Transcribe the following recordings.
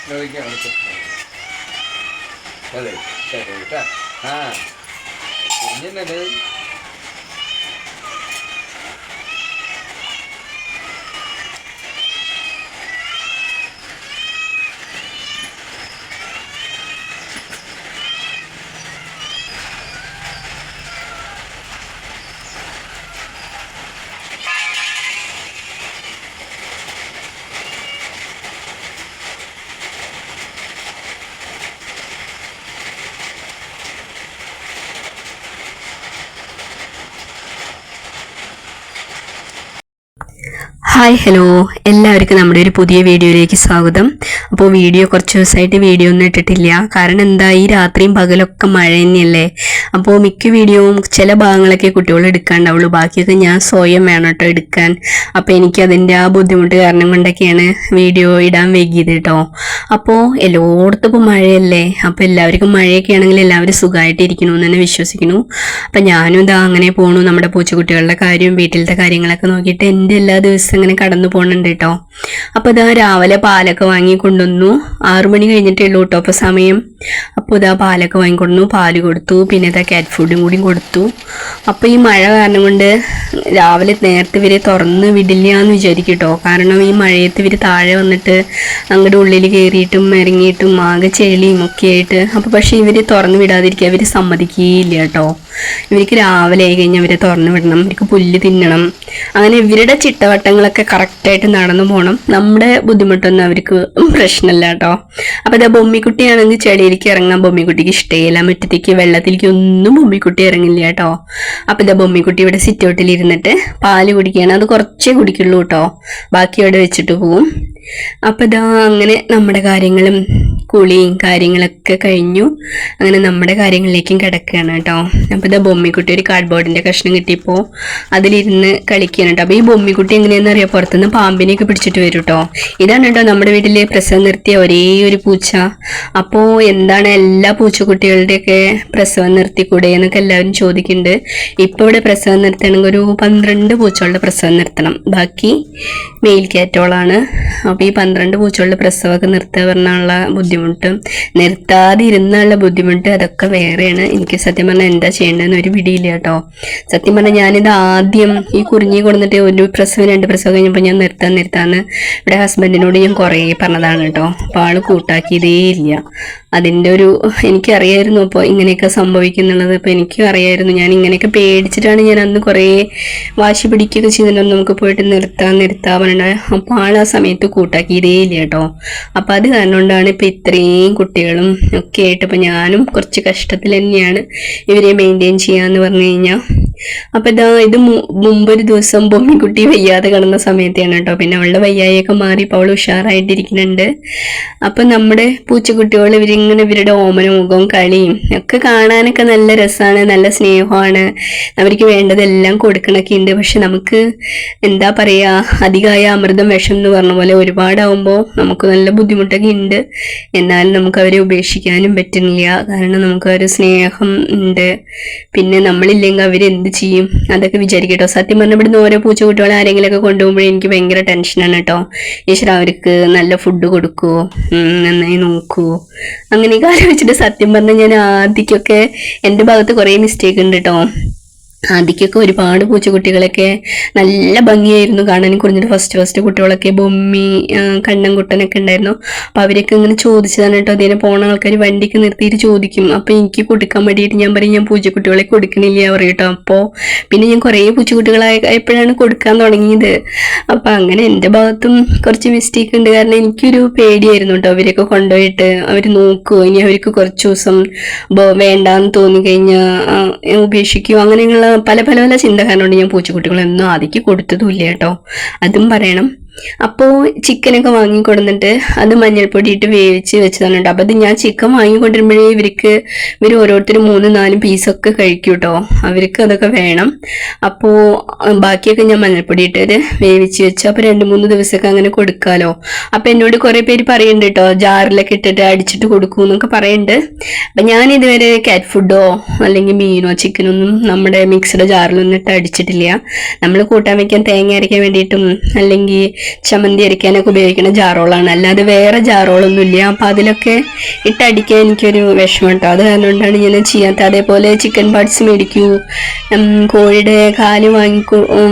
അതെ ശരി കേട്ടാ. ആ കുഞ്ഞിന്നത് ഹായ് ഹലോ, എല്ലാവർക്കും നമ്മുടെ ഒരു പുതിയ വീഡിയോയിലേക്ക് സ്വാഗതം. അപ്പോൾ വീഡിയോ കുറച്ച് ദിവസമായിട്ട് വീഡിയോ ഒന്നും ഇട്ടിട്ടില്ല. കാരണം എന്താ, ഈ രാത്രിയും പകലൊക്കെ മഴ തന്നെയല്ലേ. അപ്പോൾ മിക്ക വീഡിയോവും ചില ഭാഗങ്ങളൊക്കെ കുട്ടികൾ എടുക്കാണ്ടാവുള്ളൂ, ബാക്കിയൊക്കെ ഞാൻ സ്വയം വേണം കേട്ടോ എടുക്കാൻ. അപ്പോൾ എനിക്കതിൻ്റെ ആ ബുദ്ധിമുട്ട് കാരണം കൊണ്ടൊക്കെയാണ് വീഡിയോ ഇടാൻ വൈകിയത് കേട്ടോ. അപ്പോൾ എല്ലായിടത്തും ഇപ്പോൾ മഴയല്ലേ. അപ്പോൾ എല്ലാവർക്കും മഴയൊക്കെ ആണെങ്കിൽ എല്ലാവരും സുഖമായിട്ട് ഇരിക്കണമെന്ന് തന്നെ വിശ്വസിക്കുന്നു. അപ്പം ഞാനും ഇതാ അങ്ങനെ പോണു. നമ്മുടെ പൂച്ചക്കുട്ടികളുടെ കാര്യവും വീട്ടിലത്തെ കാര്യങ്ങളൊക്കെ നോക്കിയിട്ട് എൻ്റെ എല്ലാ ദിവസവും ഇങ്ങനെ കടന്നു പോകുന്നുണ്ട് കേട്ടോ. അപ്പോൾ ഇതാ രാവിലെ പാലൊക്കെ വാങ്ങി കൊണ്ടുവന്നു. 6 മണി കഴിഞ്ഞിട്ടേ ഉള്ളൂ കേട്ടോ അപ്പോൾ സമയം. അപ്പോൾ ഇതാ പാലൊക്കെ വാങ്ങിക്കൊണ്ടു, പാല് കൊടുത്തു, പിന്നെ ഇതാ ക്യാറ്റ് ഫുഡും കൂടി കൊടുത്തു. അപ്പോൾ ഈ മഴ കാരണം കൊണ്ട് രാവിലെ നേരത്തെ ഇവരെ തുറന്ന് വിടില്ല എന്ന് വിചാരിക്കും കേട്ടോ. കാരണം ഈ മഴയത്ത് ഇവർ താഴെ വന്നിട്ട് അങ്ങോട്ട് ഉള്ളിൽ കയറിയിട്ടും ഇറങ്ങിയിട്ടും ആകെ ചെളിയും ഒക്കെ ആയിട്ട്. അപ്പോൾ പക്ഷേ ഇവർ തുറന്ന് വിടാതിരിക്കുക, ഇവർ സമ്മതിക്കുകയില്ല കേട്ടോ. ഇവർക്ക് രാവിലെ ആയി കഴിഞ്ഞാൽ അവരെ തുറന്ന് വിടണം, ഇവർക്ക് പുല്ല് തിന്നണം. അങ്ങനെ ഇവരുടെ ചിട്ടവട്ടങ്ങളൊക്കെ കറക്റ്റായിട്ട് നടന്നു പോകണം. നമ്മുടെ ബുദ്ധിമുട്ടൊന്നും അവർക്ക് പ്രശ്നമില്ല കേട്ടോ. അപ്പോൾ ഇതാ ബൊമ്മിക്കുട്ടിയാണെങ്കിൽ ചെടിയിലേക്ക് ഇറങ്ങാൻ ബൊമ്മിക്കുട്ടിക്ക് ഇഷ്ടമില്ല. മുറ്റത്തേക്ക് വെള്ളത്തിലേക്ക് ഒന്നും ബൊമ്മിക്കുട്ടി ഇറങ്ങില്ല കേട്ടോ. അപ്പോൾ ഇതാ ബൊമ്മിക്കുട്ടി ഇവിടെ സിറ്റ് ഔട്ടിൽ ഇരുന്നിട്ട് പാല് കുടിക്കുകയാണ്. അത് കുറച്ചേ കുടിക്കുള്ളൂ കേട്ടോ, ബാക്കി അവിടെ വെച്ചിട്ട് പോവും. അപ്പോൾ ഇതാ അങ്ങനെ നമ്മുടെ കാര്യങ്ങളും കുളിയും കാര്യങ്ങളൊക്കെ കഴിഞ്ഞു. അങ്ങനെ നമ്മുടെ കാര്യങ്ങളിലേക്കും കിടക്കുകയാണ് കേട്ടോ. അപ്പോൾ ഇതാ ബൊമ്മിക്കുട്ടി ഒരു കാർഡ്ബോർഡിൻ്റെ കഷ്ണം കിട്ടിയപ്പോൾ അതിലിരുന്ന് കളിക്കുകയാണ് കേട്ടോ. അപ്പോൾ ഈ ബൊമ്മിക്കുട്ടി എങ്ങനെയാണെന്ന് അറിയാം, പുറത്തുനിന്ന് പാമ്പിനെയൊക്കെ പിടിച്ചിട്ട് വരും കേട്ടോ. ഇതാണ് കേട്ടോ നമ്മുടെ വീട്ടിൽ പ്രസവം നിർത്തിയ ഒരേ ഒരു പൂച്ച. അപ്പോൾ എന്താണ് എല്ലാ പൂച്ചക്കുട്ടികളുടെയൊക്കെ പ്രസവം നിർത്തിക്കൂടെ എന്നൊക്കെ എല്ലാവരും ചോദിക്കുന്നുണ്ട്. ഇപ്പോൾ ഇവിടെ പ്രസവം നിർത്തണമെങ്കിൽ ഒരു 12 പൂച്ചകളുടെ പ്രസവം നിർത്തണം, ബാക്കി മെയിൽ ക്യാറ്റോളാണ്. അപ്പോൾ ഈ 12 പൂച്ചകളുടെ പ്രസവമൊക്കെ നിർത്തുക പറഞ്ഞാലുള്ള ബുദ്ധിമുട്ടും നിർത്താതെ ഇരുന്നുള്ള ബുദ്ധിമുട്ട് അതൊക്കെ വേറെയാണ്. എനിക്ക് സത്യം പറഞ്ഞാൽ എന്താ ചെയ്യേണ്ടതെന്ന് ഒരു പിടിയില്ല കേട്ടോ. സത്യം പറഞ്ഞാൽ ഞാനിത് ആദ്യം ഈ കുറിഞ്ഞി കൊടുത്തിട്ട് ഒരു പ്രസവം 2 പ്രസവം കഴിഞ്ഞപ്പോൾ ഞാൻ നിർത്താന്ന് ഇവിടെ ഹസ്ബൻഡിനോട് ഞാൻ കുറേ പറഞ്ഞതാണ് കേട്ടോ. അപ്പോൾ ആൾ കൂട്ടാക്കിയതേ ഇല്ല. അതിൻ്റെ ഒരു എനിക്കറിയായിരുന്നു അപ്പോൾ ഇങ്ങനെയൊക്കെ സംഭവിക്കുന്നുള്ളത്. അപ്പോൾ എനിക്കും അറിയായിരുന്നു. ഞാൻ ഇങ്ങനെയൊക്കെ പേടിച്ചിട്ടാണ് ഞാൻ അന്ന് കുറേ വാശി പിടിക്കുകയൊക്കെ ചെയ്തിട്ടുണ്ടോ നമുക്ക് പോയിട്ട് നിർത്താൻ പറഞ്ഞിട്ട്. അപ്പോൾ ആൾ ആ സമയത്ത് കൂട്ടാക്കിയതേ ഇല്ല കേട്ടോ. അപ്പോൾ അത് കാരണം കൊണ്ടാണ് ഇപ്പോൾ ഇത്രയും കുട്ടികളും ഒക്കെ ആയിട്ട് ഇപ്പോൾ ഞാനും കുറച്ച് കഷ്ടത്തിൽ തന്നെയാണ് ഇവരെ മെയിൻറ്റെയിൻ ചെയ്യാന്ന് പറഞ്ഞു കഴിഞ്ഞാൽ. അപ്പോൾ ഇതാ ഇത് മുമ്പൊരു ദിവസം ബൊമ്മിക്കുട്ടി വയ്യാതെ കിടന്ന സമയത്താണ് കേട്ടോ. പിന്നെ അവളുടെ വയ്യായൊക്കെ മാറി ഇപ്പോൾ അവൾ ഉഷാറായിട്ടിരിക്കുന്നുണ്ട്. അപ്പം നമ്മുടെ പൂച്ചക്കുട്ടികൾ ഇവരിങ്ങനെ ഇവരുടെ ഓമന മുഖവും കളിയും ഒക്കെ കാണാനൊക്കെ നല്ല രസമാണ്, നല്ല സ്നേഹമാണ്. അവർക്ക് വേണ്ടതെല്ലാം കൊടുക്കണൊക്കെ ഉണ്ട്. പക്ഷെ നമുക്ക് എന്താ പറയുക, അധികമായ അമൃതം വിഷം എന്ന് പറഞ്ഞ പോലെ ഒരുപാടാവുമ്പോൾ നമുക്ക് നല്ല ബുദ്ധിമുട്ടൊക്കെ ഉണ്ട്. എന്നാലും നമുക്ക് അവരെ ഉപേക്ഷിക്കാനും പറ്റുന്നില്ല. കാരണം നമുക്ക് ഒരു സ്നേഹം ഉണ്ട്. പിന്നെ നമ്മളില്ലെങ്കിൽ അവരെന്ത് ചെയ്യും അതൊക്കെ വിചാരിക്കട്ടോ. സത്യം പറഞ്ഞാൽ ഇവിടുന്ന് ഓരോ പൂച്ചക്കുട്ടികളെ ആരെങ്കിലുമൊക്കെ കൊണ്ടുപോകുമ്പോഴേ എനിക്ക് ഭയങ്കര ടെൻഷനാണ് കേട്ടോ. ഈശ്വര അവർക്ക് നല്ല ഫുഡ് കൊടുക്കുമോ, നന്നായി നോക്കുമോ, അങ്ങനെയൊക്കെ ആലോചിച്ചിട്ട് സത്യം പറഞ്ഞാൽ ഞാൻ ആദ്യമൊക്കെ എൻ്റെ ഭാഗത്ത് കുറേ മിസ്റ്റേക്ക് ഉണ്ട് കേട്ടോ. ആദ്യമൊക്കെ ഒരുപാട് പൂച്ചക്കുട്ടികളൊക്കെ നല്ല ഭംഗിയായിരുന്നു കാണാൻ. കുറഞ്ഞിട്ട് ഫസ്റ്റ് കുട്ടികളൊക്കെ ബൊമ്മി കണ്ണൻകുട്ടനൊക്കെ ഉണ്ടായിരുന്നു. അപ്പോൾ അവരൊക്കെ ഇങ്ങനെ ചോദിച്ചതാണ് കേട്ടോ. അതിനെ പോണ ആൾക്കാർ വണ്ടിക്ക് നിർത്തിയിട്ട് ചോദിക്കും. അപ്പോൾ എനിക്ക് കൊടുക്കാൻ വേണ്ടിയിട്ട് ഞാൻ പറയും ഞാൻ പൂച്ചക്കുട്ടികളെ കൊടുക്കണില്ല പറയും കേട്ടോ. അപ്പോൾ പിന്നെ ഞാൻ കുറേ പൂച്ചക്കുട്ടികളായപ്പോഴാണ് കൊടുക്കാൻ തുടങ്ങിയത്. അപ്പോൾ അങ്ങനെ എൻ്റെ ഭാഗത്തും കുറച്ച് മിസ്റ്റേക്ക് ഉണ്ട്. കാരണം എനിക്കൊരു പേടിയായിരുന്നു കേട്ടോ. അവരൊക്കെ കൊണ്ടുപോയിട്ട് അവർ നോക്കുമോ, ഇനി അവർക്ക് കുറച്ച് ദിവസം വേണ്ടാന്ന് തോന്നിക്കഴിഞ്ഞാൽ ഉപേക്ഷിക്കുമോ, അങ്ങനെയുള്ള പല ചിന്ത കാരണം കൊണ്ട് ഞാൻ പൂച്ചക്കുട്ടികളൊന്നും ആദ്യം കൊടുത്തതുമില്ല കേട്ടോ. അതും പറയണം. അപ്പോൾ ചിക്കനൊക്കെ വാങ്ങിക്കൊടുന്നിട്ട് അത് മഞ്ഞൾപ്പൊടി ഇട്ട് വേവിച്ച് വെച്ചതാണ് കേട്ടോ. അപ്പോൾ അത് ഞാൻ ചിക്കൻ വാങ്ങിക്കൊണ്ടിരുമ്പോഴേ ഇവർ ഓരോരുത്തരും 3-4 പീസൊക്കെ കഴിക്കും കേട്ടോ. അവർക്ക് അതൊക്കെ വേണം. അപ്പോൾ ബാക്കിയൊക്കെ ഞാൻ മഞ്ഞൾപ്പൊടി ഇട്ട് വേവിച്ച് വെച്ചു. അപ്പോൾ 2-3 ദിവസമൊക്കെ അങ്ങനെ കൊടുക്കാമല്ലോ. അപ്പോൾ എന്നോട് കുറേ പേര് പറയുന്നുണ്ട് കേട്ടോ, ജാറിലൊക്കെ ഇട്ടിട്ട് അടിച്ചിട്ട് കൊടുക്കൂ എന്നൊക്കെ പറയുന്നുണ്ട്. അപ്പം ഞാനിതുവരെ കാറ്റ് ഫുഡോ അല്ലെങ്കിൽ മീനോ ചിക്കനൊന്നും നമ്മുടെ മിക്സ്ഡ് ജാറിലൊന്നും ഇട്ട് അടിച്ചിട്ടില്ല. നമ്മൾ കൂട്ടാൻ വയ്ക്കാൻ തേങ്ങ അരയ്ക്കാൻ വേണ്ടിയിട്ടും അല്ലെങ്കിൽ ചമ്മന്തി അരയ്ക്കാനൊക്കെ ഉപയോഗിക്കുന്ന ജാറോളാണ്, അല്ലാതെ വേറെ ജാറോളൊന്നുമില്ല. അപ്പം അതിലൊക്കെ ഇട്ടടിക്കാൻ എനിക്കൊരു വിഷമം കേട്ടോ. അത് കാരണം കൊണ്ടാണ് ഞാൻ ചെയ്യാത്തത്. അതേപോലെ ചിക്കൻ പാർട്സ് മേടിക്കൂ, കോഴിയുടെ കാല്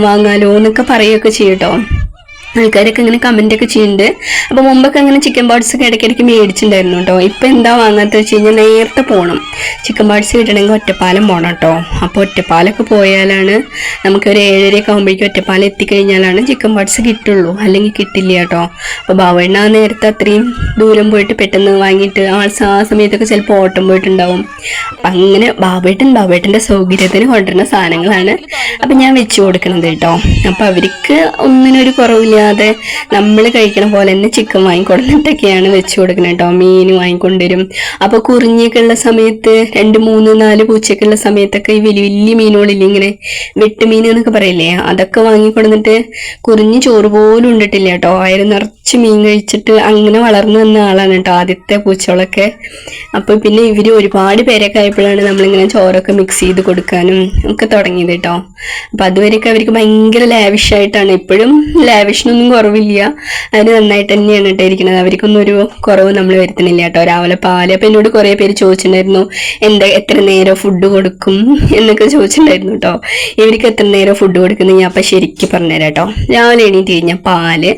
വാങ്ങാലോ എന്നൊക്കെ പറയുകയൊക്കെ ചെയ്യട്ടോ. ആൾക്കാരൊക്കെ ഇങ്ങനെ കമൻ്റ് ഒക്കെ ചെയ്യുന്നുണ്ട്. അപ്പോൾ മുമ്പൊക്കെ അങ്ങനെ ചിക്കൻ പാർട്സ് ഒക്കെ ഇടയ്ക്കിടയ്ക്ക് മേടിച്ചിട്ടുണ്ടായിരുന്നു കേട്ടോ. ഇപ്പം എന്താ വാങ്ങാത്ത വെച്ച് കഴിഞ്ഞാൽ നേരത്തെ പോകണം. ചിക്കൻ പാർട്സ് കിട്ടണമെങ്കിൽ ഒറ്റപ്പാലം പോകണം കേട്ടോ. അപ്പോൾ ഒറ്റപ്പാലൊക്കെ പോയാലാണ് നമുക്കൊരു 7:30 ആകുമ്പോഴേക്കും ഒറ്റപ്പാലം എത്തിക്കഴിഞ്ഞാലാണ് ചിക്കൻ പാർട്സ് കിട്ടുള്ളൂ, അല്ലെങ്കിൽ കിട്ടില്ല കേട്ടോ. അപ്പോൾ ബാവണ്ണ നേരത്തെ അത്രയും ദൂരം പോയിട്ട് പെട്ടെന്ന് വാങ്ങിയിട്ട് ആ സമയത്തൊക്കെ ചിലപ്പോൾ ഓട്ടം പോയിട്ടുണ്ടാവും. അപ്പം അങ്ങനെ ബാബേട്ടൻ്റെ സൗകര്യത്തിന് കൊണ്ടുവരുന്ന സാധനങ്ങളാണ് അപ്പം ഞാൻ വെച്ച് കൊടുക്കുന്നത് കേട്ടോ. അപ്പം അവർക്ക് ഒന്നിനൊരു കുറവില്ല, നമ്മൾ കഴിക്കണ പോലെ തന്നെ ചിക്കൻ വാങ്ങിക്കൊണ്ടിട്ടൊക്കെയാണ് വെച്ച് കൊടുക്കുന്നത് കേട്ടോ. മീൻ വാങ്ങിക്കൊണ്ടുവരും. അപ്പോൾ കുറിഞ്ഞൊക്കെ ഉള്ള സമയത്ത് 2, 3, 4 പൂച്ചയൊക്കെ ഉള്ള സമയത്തൊക്കെ ഈ വലിയ വലിയ മീനുകളില്ലേ, ഇങ്ങനെ വെട്ടുമീൻ എന്നൊക്കെ പറയില്ലേ, അതൊക്കെ വാങ്ങിക്കൊണ്ടിട്ട് കുറിഞ്ഞ് ചോറ് പോലും ഉണ്ടിട്ടില്ല കേട്ടോ. വയറ് നിറച്ച് മീൻ കഴിച്ചിട്ട് അങ്ങനെ വളർന്നു വന്ന ആളാണ് കേട്ടോ ആദ്യത്തെ പൂച്ചകളൊക്കെ. അപ്പോൾ പിന്നെ ഇവർ ഒരുപാട് പേരൊക്കെ ആയപ്പോഴാണ് നമ്മളിങ്ങനെ ചോറൊക്കെ മിക്സ് ചെയ്ത് കൊടുക്കാനും ഒക്കെ തുടങ്ങിയത് കേട്ടോ. അപ്പം അതുവരെയൊക്കെ അവർക്ക് ഭയങ്കര ലാവിഷായിട്ടാണ്. ഇപ്പോഴും ലാവിഷിനൊന്നും കുറവില്ല, അതിന് നന്നായിട്ട് തന്നെയാണ് കേട്ടോ ഇരിക്കുന്നത്. അവർക്കൊന്നും ഒരു കുറവ് നമ്മൾ വരുത്തുന്നില്ല കേട്ടോ. രാവിലെ പാല്, അപ്പം എന്നോട് കുറേ പേര് ചോദിച്ചിട്ടുണ്ടായിരുന്നു എത്ര നേരം ഫുഡ് കൊടുക്കും എന്നൊക്കെ ചോദിച്ചിട്ടുണ്ടായിരുന്നു കേട്ടോ. ഇവർക്ക് എത്ര നേരം ഫുഡ് കൊടുക്കുന്നത് ഞാൻ അപ്പം ശരിക്കും പറഞ്ഞുതരാം കേട്ടോ. രാവിലെ എണീറ്റ് കഴിഞ്ഞാൽ പാല്,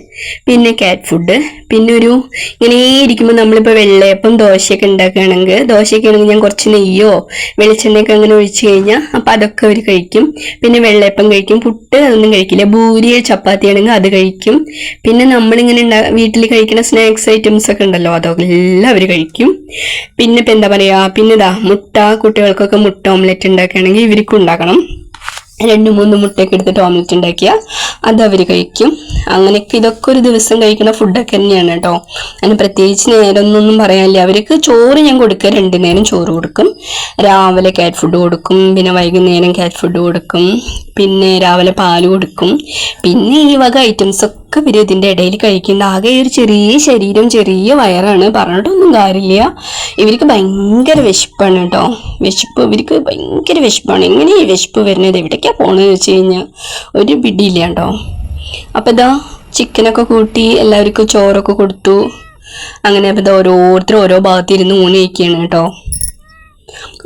പിന്നെ ക്യാറ്റ് ഫുഡ്, പിന്നെ ഒരു ഇങ്ങനെ ഇരിക്കുമ്പോൾ നമ്മളിപ്പോൾ വെള്ളയപ്പം ദോശയൊക്കെ ഉണ്ടാക്കുകയാണെങ്കിൽ ഞാൻ കുറച്ച് നെയ്യോ വെളിച്ചെണ്ണയൊക്കെ അങ്ങനെ ഒഴിച്ച് കഴിഞ്ഞാൽ അപ്പം അതൊക്കെ അവർ കഴിക്കും. പിന്നെ വെള്ളയപ്പം കഴിക്കും, പുട്ട് അതൊന്നും കഴിക്കില്ല. ഭൂരിയോ ചപ്പാത്തി ആണെങ്കിൽ അത് കഴിക്കും. പിന്നെ നമ്മളിങ്ങനെ വീട്ടിൽ കഴിക്കുന്ന സ്നാക്സ് ഐറ്റംസ് ഒക്കെ ഉണ്ടല്ലോ, അതെല്ലാം അവർ കഴിക്കും. പിന്നെ ഇപ്പം എന്താ പറയുക, പിന്നെ മുട്ട, കുട്ടികൾക്കൊക്കെ മുട്ട ഓംലെറ്റ് ഉണ്ടാക്കുകയാണെങ്കിൽ ഇവർക്കും ഉണ്ടാക്കണം. 2-3 മുട്ടയൊക്കെ എടുത്തിട്ട് ഓംലെറ്റ് ഉണ്ടാക്കിയാൽ അത് അവർ കഴിക്കും. അങ്ങനെയൊക്കെ ഇതൊക്കെ ഒരു ദിവസം കഴിക്കുന്ന ഫുഡൊക്കെ തന്നെയാണ് കേട്ടോ. അതിന് പ്രത്യേകിച്ച് നേരമൊന്നും പറയാനില്ല. അവർക്ക് ചോറ് ഞാൻ കൊടുക്കുക, 2 നേരം ചോറ് കൊടുക്കും. രാവിലെ ക്യാറ്റ് ഫുഡ് കൊടുക്കും, പിന്നെ വൈകുന്നേരം ക്യാറ്റ് ഫുഡ് കൊടുക്കും, പിന്നെ രാവിലെ പാല് കൊടുക്കും. പിന്നെ ഈ വക ഐറ്റംസൊക്കെ ഇവർ ഇതിൻ്റെ ഇടയിൽ കഴിക്കേണ്ട. ആകെ ഒരു ചെറിയ ശരീരം, ചെറിയ വയറാണ്, പറഞ്ഞിട്ടൊന്നും കാര്യമില്ല. ഇവർക്ക് ഭയങ്കര വിശപ്പാണ് കേട്ടോ. ഇവർക്ക് ഭയങ്കര വിശപ്പാണ്. എങ്ങനെ ഈ വിശപ്പ് വരുന്നത്, എവിടേക്കാണ് പോകണമെന്ന് വെച്ച് കഴിഞ്ഞാൽ ഒരു പിടിയില്ല കേട്ടോ. അപ്പം ചിക്കനൊക്കെ കൂട്ടി എല്ലാവർക്കും ചോറൊക്കെ കൊടുത്തു. അങ്ങനെ അപ്പം ഓരോരുത്തരും ഓരോ ഭാഗത്തിരുന്ന് ഊണ് കഴിക്കുകയാണ് കേട്ടോ.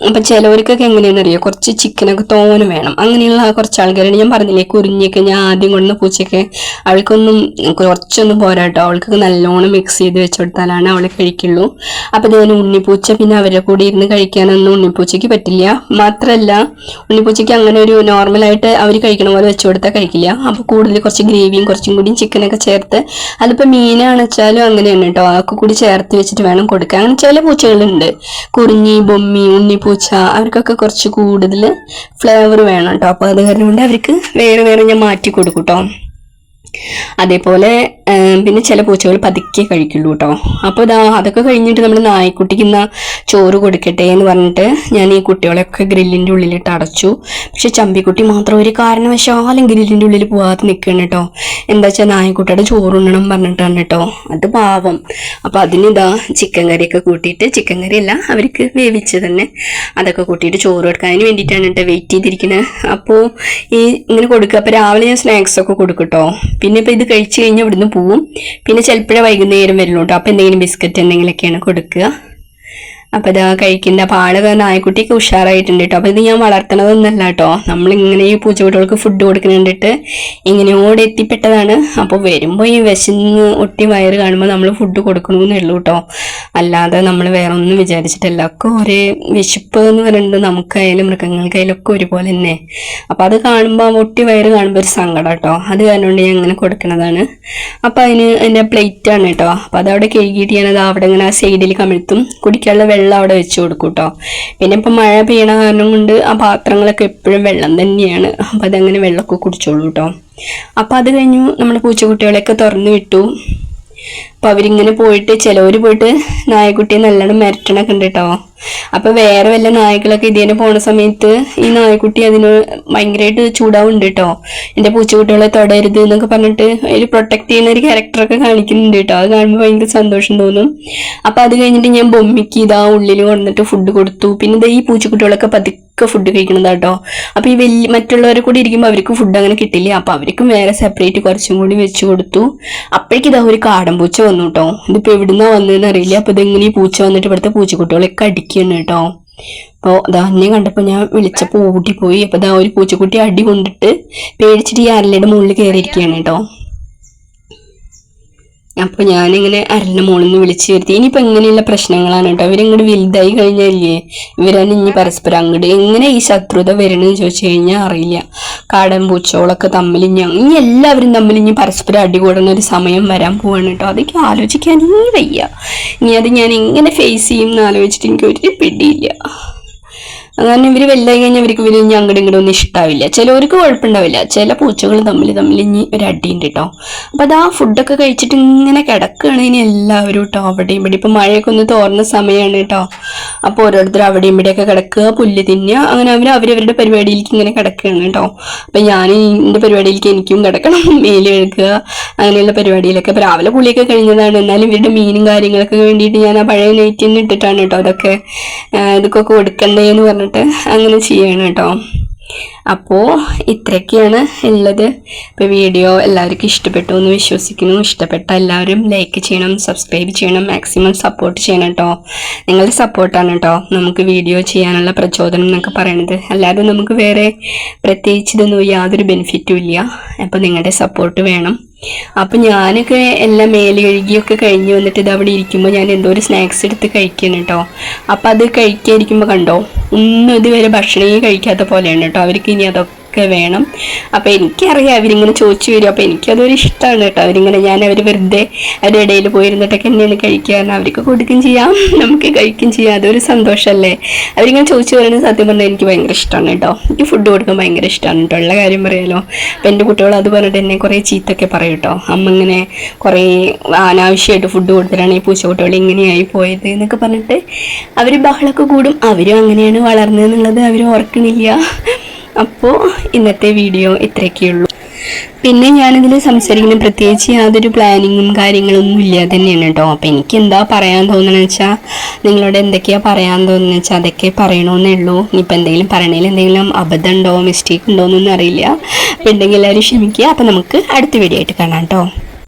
അപ്പം ചിലവർക്കൊക്കെ എങ്ങനെയാണെന്ന് അറിയാം, കുറച്ച് ചിക്കനൊക്കെ തോനെ വേണം. അങ്ങനെയുള്ള കുറച്ച് ആൾക്കാരാണ്. ഞാൻ പറഞ്ഞില്ലേ, കുറിഞ്ഞൊക്കെ ഞാൻ ആദ്യം കൊണ്ടുവന്ന പൂച്ചയൊക്കെ അവൾക്കൊന്നും കുറച്ചൊന്നും പോരാ കേട്ടോ. അവൾക്കൊക്കെ നല്ലോണം മിക്സ് ചെയ്ത് വെച്ച് കൊടുത്താലാണ് അവൾ കഴിക്കുള്ളൂ. അപ്പം ഞാൻ ഉണ്ണിപ്പൂച്ച, പിന്നെ അവരുടെ കൂടെ ഇരുന്ന് കഴിക്കാനൊന്നും ഉണ്ണിപ്പൂച്ചയ്ക്ക് പറ്റില്ല. മാത്രമല്ല ഉണ്ണിപ്പൂച്ചയ്ക്ക് അങ്ങനെ ഒരു നോർമലായിട്ട് അവർ കഴിക്കണ പോലെ വെച്ച് കൊടുത്താൽ കഴിക്കില്ല. അപ്പോൾ കൂടുതൽ കുറച്ച് ഗ്രേവിയും കുറച്ചും കൂടിയും ചിക്കനൊക്കെ ചേർത്ത്, അതിപ്പോൾ മീനാണ് വെച്ചാലും അങ്ങനെയാണ് കേട്ടോ, അതൊക്കെ കൂടി ചേർത്ത് വെച്ചിട്ട് വേണം കൊടുക്കാൻ. അങ്ങനെ ചില പൂച്ചകളുണ്ട്, കുറിഞ്ഞി, ബൊമ്മി, ഉണ്ണിപ്പൂച്ച, അവർക്കൊക്കെ കുറച്ച് കൂടുതൽ ഫ്ലേവർ വേണം കേട്ടോ. അപ്പോൾ അത് കാരണം കൊണ്ട് അവർക്ക് വേറെ ഞാൻ മാറ്റി കൊടുക്കും കേട്ടോ. അതേപോലെ പിന്നെ ചില പൂച്ചകൾ പതുക്കെ കഴിക്കുള്ളൂ കേട്ടോ. അപ്പോൾ അതൊക്കെ കഴിഞ്ഞിട്ട് നമ്മൾ നായ്ക്കുട്ടിക്ക് ഇന്ന് ചോറ് കൊടുക്കട്ടെ എന്ന് പറഞ്ഞിട്ട് ഞാൻ ഈ കുട്ടികളെയൊക്കെ ഗ്രില്ലിൻ്റെ ഉള്ളിലിട്ട് അടച്ചു. പക്ഷെ ചമ്പിക്കുട്ടി മാത്രം ഒരു കാരണവശാലും ഗ്രില്ലിൻ്റെ ഉള്ളിൽ പോകാതെ നിൽക്കണം കേട്ടോ. എന്താ വെച്ചാൽ നായ്ക്കുട്ടിയുടെ ചോറുണ്ണണം പറഞ്ഞിട്ടാണ് കേട്ടോ. അത് പാവം. അപ്പോൾ അതിനിതാ ചിക്കൻ കറിയൊക്കെ കൂട്ടിയിട്ട്, ചിക്കൻ കറിയല്ല അവർക്ക് വേവിച്ച് തന്നെ, അതൊക്കെ കൂട്ടിയിട്ട് ചോറ് കൊടുക്കാൻ. അതിന് വേണ്ടിയിട്ടാണ് കേട്ടോ വെയിറ്റ് ചെയ്തിരിക്കുന്നത്. അപ്പോൾ ഈ ഇങ്ങനെ കൊടുക്കുക. അപ്പോൾ രാവിലെ ഞാൻ സ്നാക്സൊക്കെ കൊടുക്കും കേട്ടോ. പിന്നെ ഇപ്പോൾ ഇത് കഴിച്ച് കഴിഞ്ഞാൽ ഇവിടുന്ന് പോവും. പിന്നെ ചിലപ്പോഴേ വൈകുന്നേരം വരുള്ളൂ കേട്ടോ. അപ്പോൾ എന്തെങ്കിലും ബിസ്ക്കറ്റ് എന്തെങ്കിലുമൊക്കെയാണ് കൊടുക്കുക. അപ്പോൾ ഇതാ കഴിക്കുന്ന പാടൊക്കെ നായ്ക്കുട്ടിയൊക്കെ ഉഷാറായിട്ടുണ്ട് കേട്ടോ. അപ്പോൾ ഇത് ഞാൻ വളർത്തണതൊന്നല്ല കേട്ടോ, നമ്മളിങ്ങനെ ഈ പൂച്ചക്കുട്ടികൾക്ക് ഫുഡ് കൊടുക്കുന്നുണ്ടിട്ട് ഇങ്ങനെയോടെ എത്തിപ്പെട്ടതാണ്. അപ്പോൾ വരുമ്പോൾ ഈ വിശന്ന് ഒട്ടി വയറ് കാണുമ്പോൾ നമ്മൾ ഫുഡ് കൊടുക്കണമെന്നേ ഉള്ളൂ കേട്ടോ, അല്ലാതെ നമ്മൾ വേറെ ഒന്നും വിചാരിച്ചിട്ടില്ല. ഒക്കെ ഒരേ വിശപ്പ് എന്ന് പറയുന്നത് നമുക്കായാലും മൃഗങ്ങൾക്കായാലും ഒക്കെ ഒരുപോലെ തന്നെ. അപ്പോൾ അത് കാണുമ്പോൾ ഒട്ടി വയറ് കാണുമ്പോൾ ഒരു സങ്കടം കേട്ടോ. അത് കാരണം കൊണ്ട് ഞാൻ അങ്ങനെ കൊടുക്കുന്നതാണ്. അപ്പോൾ അതിന് എൻ്റെ പ്ലേറ്റാണ് കേട്ടോ. അപ്പോൾ അതവിടെ കഴുകിയിട്ട് ഞാനത് അവിടെ ഇങ്ങനെ ആ സൈഡിൽ കമിഴ്ത്തും. കുടിക്കാനുള്ള വെള്ളം അവിടെ വെച്ച് കൊടുക്കും കേട്ടോ. പിന്നെ ഇപ്പം മഴ പെയ്യണ കാരണം കൊണ്ട് ആ പാത്രങ്ങളൊക്കെ എപ്പോഴും വെള്ളം തന്നെയാണ്. അപ്പം അതങ്ങനെ വെള്ളമൊക്കെ കുടിച്ചോളൂ കേട്ടോ. അപ്പം അത് കഴിഞ്ഞു നമ്മൾ പൂച്ചക്കുട്ടികളെയൊക്കെ തുറന്നു വിട്ടു. അപ്പോൾ അവരിങ്ങനെ പോയിട്ട് ചിലവർ പോയിട്ട് നായക്കുട്ടിയെ നല്ലോണം മിരട്ടണൊക്കെ ഉണ്ട് കേട്ടോ. അപ്പോൾ വേറെ വല്ല നായ്ക്കളൊക്കെ ഇതിനെ പോണ സമയത്ത് ഈ നായക്കുട്ടി അതിന് ഭയങ്കരമായിട്ട് ചൂടാവുന്നുണ്ട് കേട്ടോ. എൻ്റെ പൂച്ചക്കുട്ടികളെ തൊടരുത് എന്നൊക്കെ പറഞ്ഞിട്ട് ഒരു പ്രൊട്ടക്ട് ചെയ്യുന്ന ഒരു ക്യാരക്ടറൊക്കെ കാണിക്കുന്നുണ്ട് കേട്ടോ. അത് കാണുമ്പോൾ ഭയങ്കര സന്തോഷം തോന്നും. അപ്പോൾ അത് കഴിഞ്ഞിട്ട് ഞാൻ ബൊമ്മിക്ക് ഇതാ ഉള്ളിൽ കൊണ്ടിട്ട് ഫുഡ് കൊടുത്തു. പിന്നെ ഈ പൂച്ചക്കുട്ടികളൊക്കെ പതുക്കെ ഫുഡ് കഴിക്കണതാട്ടോ. അപ്പോൾ ഈ മറ്റുള്ളവരെ കൂടി ഇരിക്കുമ്പോൾ അവർക്ക് ഫുഡ് അങ്ങനെ കിട്ടില്ല. അപ്പോൾ അവർക്കും വേറെ സെപ്പറേറ്റ് കുറച്ചും കൂടി വെച്ച് കൊടുത്തു. അപ്പോഴേക്കും ഇതാ ഒരു കാടൻ പൂച്ച വന്നു കേട്ടോ. ഇതിപ്പോൾ എവിടുന്നാ വന്നതെന്ന് അറിയില്ല. അപ്പോൾ ഇതെങ്ങനെ ഈ പൂച്ച വന്നിട്ട് ഇവിടുത്തെ പൂച്ചക്കുട്ടികളൊക്കെ അടിക്കുകയാണ് കേട്ടോ. അപ്പോൾ അതാ എന്നെ കണ്ടപ്പോൾ ഞാൻ വിളിച്ചപ്പോൾ ഓടിപ്പോയി. അപ്പോൾ ഇതാ ഒരു പൂച്ചക്കുട്ടി അടി കൊണ്ടിട്ട് പേടിച്ചിട്ട് ഈ അരലയുടെ മുകളിൽ കയറിയിരിക്കുകയാണ് കേട്ടോ. അപ്പോൾ ഞാനിങ്ങനെ അരലിൻ്റെ മുകളിൽ നിന്ന് വിളിച്ചു വരുത്തി. ഇനിയിപ്പോൾ എങ്ങനെയുള്ള പ്രശ്നങ്ങളാണ് കേട്ടോ. ഇവരിങ്ങോട്ട് വലുതായി കഴിഞ്ഞാലേ ഇവരാണ് ഇനി പരസ്പരം അങ്ങോട്ട് എങ്ങനെ ഈ ശത്രുത വരണമെന്ന് ചോദിച്ചു കഴിഞ്ഞാൽ അറിയില്ല. കാടൻ പൂച്ചകളൊക്കെ തമ്മിൽ ഇനി എല്ലാവരും തമ്മിൽ ഇനി പരസ്പരം അടികൂടുന്ന ഒരു സമയം വരാൻ പോവാണ് കേട്ടോ. അതൊക്കെ ആലോചിക്കാനേ വയ്യ. ഇനി അത് ഞാൻ എങ്ങനെ ഫേസ് ചെയ്യും എന്ന് ആലോചിച്ചിട്ട് എനിക്ക് ഒരു പിടിയില്ല. അങ്ങനെ ഇവർ വലുതായി കഴിഞ്ഞാൽ ഇവർക്ക് ഇനി അങ്ങോട്ടും ഇങ്ങോട്ടും ഒന്നും ഇഷ്ടാവില്ല. ചിലവർക്ക് കുഴപ്പമുണ്ടാവില്ല. ചില പൂച്ചകൾ തമ്മിൽ ഇനി ഒരു അടിയുണ്ട് കേട്ടോ. അപ്പം അത് ആ ഫുഡൊക്കെ കഴിച്ചിട്ട് ഇങ്ങനെ കിടക്കുകയാണ് ഇനി എല്ലാവരും കേട്ടോ. അവിടെയും ഇവിടെ ഇപ്പം മഴയൊക്കെ ഒന്ന് തോർന്ന സമയമാണ് കേട്ടോ. അപ്പോൾ ഓരോരുത്തർ അവിടെയും ഇവിടെയൊക്കെ കിടക്കുക, പുല്ല് തിന്നുക, അങ്ങനെ അവരവരുടെ പരിപാടിയിലേക്ക് ഇങ്ങനെ കിടക്കുകയാണ് കേട്ടോ. അപ്പം ഞാൻ എൻ്റെ പരിപാടിയിലേക്ക് എനിക്കും കിടക്കണം, മേല് കഴുകുക, അങ്ങനെയുള്ള പരിപാടിയിലൊക്കെ. അപ്പോൾ രാവിലെ കുളിയൊക്കെ കഴിഞ്ഞതാണ്. എന്നാലും ഇവരുടെ മീനും കാര്യങ്ങളൊക്കെ വേണ്ടിയിട്ട് ഞാൻ ആ പഴയ നൈറ്റ് തന്നെ ഇട്ടിട്ടാണ് കേട്ടോ ഇതൊക്കെ കൊടുക്കണ്ടേന്ന് പറഞ്ഞിട്ട് അങ്ങനെ ചെയ്യണം കേട്ടോ. അപ്പോൾ ഇത്രയൊക്കെയാണ് ഉള്ളത്. ഇപ്പോൾ വീഡിയോ എല്ലാവർക്കും ഇഷ്ടപ്പെട്ടു എന്ന് വിശ്വസിക്കുന്നു. ഇഷ്ടപ്പെട്ട എല്ലാവരും ലൈക്ക് ചെയ്യണം, സബ്സ്ക്രൈബ് ചെയ്യണം, മാക്സിമം സപ്പോർട്ട് ചെയ്യണം കേട്ടോ. നിങ്ങളുടെ സപ്പോർട്ടാണ് കേട്ടോ നമുക്ക് വീഡിയോ ചെയ്യാനുള്ള പ്രചോദനം എന്നൊക്കെ പറയണത്. അല്ലാതെ നമുക്ക് വേറെ പ്രത്യേകിച്ച് ഇതൊന്നും യാതൊരു ബെനിഫിറ്റും ഇല്ല. അപ്പോൾ നിങ്ങളുടെ സപ്പോർട്ട് വേണം. അപ്പം ഞാനൊക്കെ എല്ലാം മേല് കഴുകിയൊക്കെ കഴിഞ്ഞ് വന്നിട്ട് ഇത് അവിടെ ഇരിക്കുമ്പോൾ ഞാൻ എന്തോ ഒരു സ്നാക്സ് എടുത്ത് കഴിക്കണം കേട്ടോ. അപ്പം അത് കഴിക്കാതിരിക്കുമ്പോൾ കണ്ടോ ഒന്നും ഇതുവരെ ഭക്ഷണമേ കഴിക്കാത്ത പോലെയാണ് കേട്ടോ. അവർക്ക് ഇനി അതൊക്കെ വേണം. അപ്പം എനിക്കറിയാം അവരിങ്ങനെ ചോദിച്ചു വരും. അപ്പം എനിക്കതൊരു ഇഷ്ടമാണ് കേട്ടോ. അവർ വെറുതെ അവരുടെ ഇടയിൽ പോയിരുന്നിട്ടൊക്കെ എന്നെയാണ് കഴിക്കുക. അവർക്ക് കൊടുക്കുകയും ചെയ്യാം, നമുക്ക് കഴിക്കുകയും ചെയ്യാം. അതൊരു സന്തോഷമല്ലേ. അവരിങ്ങനെ ചോദിച്ചു പറയുന്നത് സത്യം പറഞ്ഞാൽ എനിക്ക് ഭയങ്കര ഇഷ്ടമാണ് കേട്ടോ. എനിക്ക് ഫുഡ് കൊടുക്കാൻ ഭയങ്കര ഇഷ്ടമാണ് കേട്ടോ. ഉള്ള കാര്യം പറയാലോ. അപ്പം എൻ്റെ കുട്ടികൾ അത് പറഞ്ഞിട്ട് എന്നെ കുറേ ചീത്തൊക്കെ പറയും കേട്ടോ. അമ്മ ഇങ്ങനെ കുറേ അനാവശ്യമായിട്ട് ഫുഡ് കൊടുത്തിട്ടാണ് ഈ പൂച്ചക്കുട്ടികൾ ഇങ്ങനെയായി പോയത് എന്നൊക്കെ പറഞ്ഞിട്ട് അവർ ബഹളമൊക്കെ കൂടും. അവരും അങ്ങനെയാണ് വളർന്നതെന്നുള്ളത് അവർ ഓർക്കണില്ല. അപ്പോൾ ഇന്നത്തെ വീഡിയോ ഇത്രയൊക്കെയുള്ളൂ. പിന്നെ ഞാനിതിൽ സംസാരിക്കുന്ന പ്രത്യേകിച്ച് യാതൊരു പ്ലാനിങ്ങും കാര്യങ്ങളൊന്നും ഇല്ലാതെ തന്നെയാണ് കേട്ടോ. അപ്പം എനിക്ക് എന്താ പറയാൻ തോന്നുന്നത് വെച്ചാൽ നിങ്ങളോട് എന്തൊക്കെയാണ് പറയാൻ തോന്നുന്നത് വെച്ചാൽ അതൊക്കെ പറയണമെന്നേ ഉള്ളൂ. ഇനിയിപ്പോൾ എന്തെങ്കിലും പറയണതിൽ എന്തെങ്കിലും അബദ്ധം ഉണ്ടോ മിസ്റ്റേക്ക് ഉണ്ടോ എന്നൊന്നും അറിയില്ല. അപ്പോൾ ഉണ്ടെങ്കിൽ എല്ലാവരും ക്ഷമിക്കുക. അപ്പോൾ നമുക്ക് അടുത്ത വീഡിയോ ആയിട്ട് കാണാം കേട്ടോ.